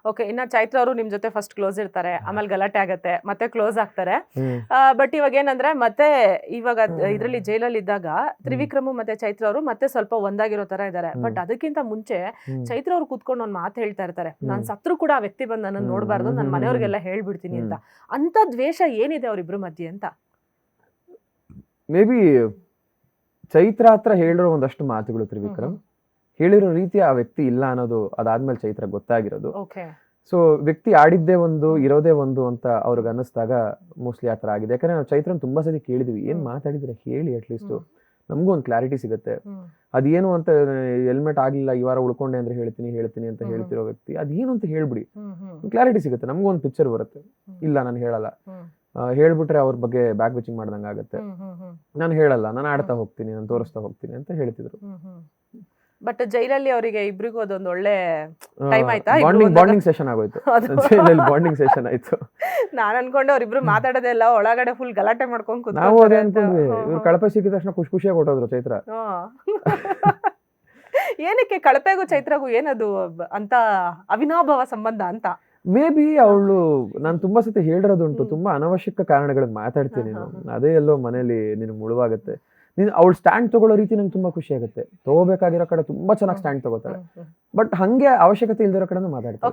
Okay, ಇನ್ನ ಚೈತ್ರ ಅವರು ನಿಮ್ ಜೊತೆ ಫಸ್ಟ್ ಕ್ಲೋಸ್ ಇರ್ತಾರೆ, ಆಮೇಲೆ ಗಲಾಟೆ ಆಗತ್ತೆ, ಮತ್ತೆ ಕ್ಲೋಸ್ ಆಗ್ತಾರೆ. ಬಟ್ ಇವಾಗ ಏನಂದ್ರೆ ಮತ್ತೆ ಇವಾಗ ಇದ್ರಲ್ಲಿ ಜೈಲಲ್ಲಿ ಇದ್ದಾಗ ತ್ರಿವಿಕ್ರಮ್ ಮತ್ತೆ ಚೈತ್ರ ಅವರು ಮತ್ತೆ ಸ್ವಲ್ಪ ಒಂದಾಗಿರೋ ತರ ಇದಾರೆ. ಬಟ್ ಅದಕ್ಕಿಂತ ಮುಂಚೆ ಚೈತ್ರ ಅವ್ರು ಕೂತ್ಕೊಂಡು ಒಂದ್ ಮಾತು ಹೇಳ್ತಾ ಇರ್ತಾರೆ, ನಾನ್ ಸತ್ರು ಕೂಡ ಆ ವ್ಯಕ್ತಿ ಬಂದು ನನ್ನ ನೋಡ್ಬಾರ್ದು, ನನ್ ಮನೆಯವ್ರಿಗೆಲ್ಲ ಹೇಳ್ಬಿಡ್ತೀನಿ ಅಂತ. ಅಂತ ದ್ವೇಷ ಏನಿದೆ ಅವ್ರಿಬ್ರು ಮಧ್ಯೆ ಅಂತ? ಮೇ ಬಿ ಚೈತ್ರ ಹತ್ರ ಹೇಳಿರೋ ಒಂದಷ್ಟು ಮಾತುಗಳು ತ್ರಿವಿಕ್ರಮ್ ಹೇಳಿರೋ ರೀತಿ ಆ ವ್ಯಕ್ತಿ ಇಲ್ಲ ಅನ್ನೋದು ಅದಾದ್ಮೇಲೆ ಚೈತ್ರ ಗೊತ್ತಾಗಿರೋದು. ಸೊ ವ್ಯಕ್ತಿ ಆಡಿದ್ದೇ ಒಂದು ಇರೋದೇ ಒಂದು ಅಂತ ಅವ್ರಿಗೆ ಅನ್ನಿಸ್ದಾಗ ಮೋಸ್ಟ್ಲಿ ಆ ಥರ ಆಗಿದೆ. ಯಾಕಂದ್ರೆ ನಾವು ಚೈತ್ರನ್ ತುಂಬಾ ಸತಿ ಕೇಳಿದ್ವಿ, ಏನ್ ಮಾತಾಡಿದ್ರೆ ಹೇಳಿ, ಅಟ್ಲೀಸ್ಟ್ ನಮಗೂ ಒಂದು ಕ್ಲಾರಿಟಿ ಸಿಗುತ್ತೆ. ಅದೇನು ಅಂತ ಹೆಲ್ಮೆಟ್ ಆಗ್ಲಿಲ್ಲ ಈ ವಾರ ಉಳ್ಕೊಂಡೆ ಅಂದ್ರೆ ಹೇಳ್ತೀನಿ ಅಂತ ಹೇಳ್ತಿರೋ ವ್ಯಕ್ತಿ ಅದೇನು ಅಂತ ಹೇಳ್ಬಿಡಿ, ಕ್ಲಾರಿಟಿ ಸಿಗುತ್ತೆ, ನಮಗೂ ಒಂದು ಪಿಕ್ಚರ್ ಬರುತ್ತೆ. ಇಲ್ಲ ನಾನು ಹೇಳಲ್ಲ, ಹೇಳ್ಬಿಟ್ರೆ ಅವ್ರ ಬಗ್ಗೆ ಬ್ಯಾಕ್ ಬಿಚಿಂಗ್ ಮಾಡ್ದಂಗೆ ಆಗುತ್ತೆ. ನಾನು ಹೇಳಲ್ಲ, ನಾನು ಆಡ್ತಾ ಹೋಗ್ತೀನಿ, ನಾನು ತೋರಿಸ್ತಾ ಹೋಗ್ತೀನಿ ಅಂತ ಹೇಳ್ತಿದ್ರು. ಬಟ್ ಜೈಲಲ್ಲಿ ಅವರಿಗೆ ಇಬ್ರಿಗೂ ಅದೊಂದು ಒಳ್ಳೆ ಟೈಮ್ ಆಯ್ತಾ? ಬಾಂಡಿಂಗ್ ಸೆಷನ್ ಆಗೋಯ್ತು, ಜೈಲಲ್ಲಿ ಬಾಂಡಿಂಗ್ ಸೆಷನ್ ಆಯ್ತು. ನಾನ್ ಅನ್ಕೊಂಡೆ ಅವ್ರಿಬ್ರು ಮಾತಾಡೋದೆಲ್ಲ ಒಳಗಡೆ ಫುಲ್ ಗಲಾಟೆ ಮಾಡ್ಕೊಂಡು ನಾವು ಅದೇ ಅನ್ಕೊಂಡ್ವಿ. ಇವ್ರು ಕಳಪೆ ಸಿಕ್ಕಿದ ತಕ್ಷಣ ಖುಷಿಯಾಗಿ ಹೊಟ್ಟೋದ್ರು ಚೈತ್ರ. ಏನಕ್ಕೆ ಕಳಪೆಗೂ ಚೈತ್ರಗೂ ಏನದು ಅಂತ ಅವಿನಾಭಾವ ಸಂಬಂಧ ಅಂತ? ಮೇ ಬಿ ಅವಳು, ನಾನು ತುಂಬಾ ಸತಿ ಹೇಳಿರೋದುಂಟು, ತುಂಬಾ ಅನವಶ್ಯಕ ಕಾರಣಗಳನ್ನ ಮಾತಾಡ್ತೀನಿ ನೀನು, ಅದೇ ಎಲ್ಲೋ ಮನೇಲಿ ನಿನಗೆ ಮುಳುವಾಗುತ್ತೆ. ನೀನು ಅವಳು ಸ್ಟ್ಯಾಂಡ್ ತಗೊಳ್ಳೋ ರೀತಿ ನಂಗೆ ತುಂಬಾ ಖುಷಿ ಆಗುತ್ತೆ. ತಗೋಬೇಕಾಗಿರೋ ಕಡೆ ತುಂಬಾ ಚೆನ್ನಾಗಿ ಸ್ಟ್ಯಾಂಡ್ ತಗೋತಾಳೆ, ಬಟ್ ಹಂಗೆ ಅವಶ್ಯಕತೆ ಇಲ್ದಿರೋ ಕಡೆನೂ ಮಾತಾಡ್ತಾಳೆ.